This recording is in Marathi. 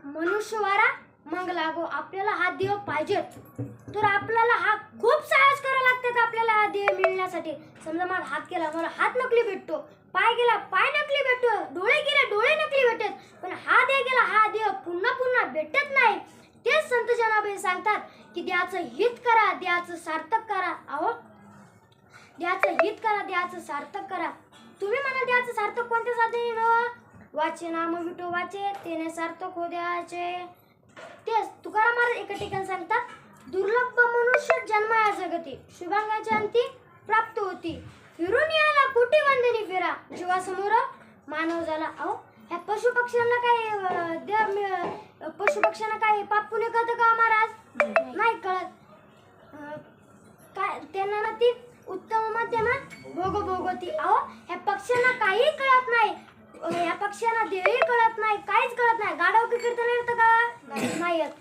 मनुष्य वारा मग लागो. आपल्याला हा देव पाहिजे तर आपल्याला हा खूप साहस करावं लागतात आपल्याला हा देव मिळण्यासाठी. समजा मला हात केला, मला हात नकली भेटतो, पाय गेला पाय नकली भेटतो, डोळे गेले डोळे नकली भेटतात, पण हा देव गेला हा देव पुन्हा पुन्हा भेटत नाही. तेच संत जनाबाई सांगतात की देवाचं हित करा, देवाचं सार्थक करा. अहो, देवाचं हित करा, देवाचं सार्थक करा. तुम्ही म्हणाल देवाचं सार्थक कोणत्या साधने? वाचे नाम विठो वाचे तेने सार्थक हो द्याचे. तेच तुकाराम महाराज एका ठिकाणी सांगतात, दुर्लभ मनुष्य जन्माया जगती, शुभांगाच्या अंती प्राप्त होती, फिरून याला कोटी वंदनी फिरा, जीवासमोर मानव झाला. अहो, ह्या पशुपक्ष्यांना काय पाप पुण्य कळतं का महाराज? नाही कळत. काय त्यांना ना ती उत्तम मध्यम भोग भोगवती. अहो, ह्या पक्ष्यांना काही कळत नाही, ह्या पक्ष्यांना देवही कळत नाही, काहीच कळत नाही. गाढव कीर्तन येतं का? नाही येत.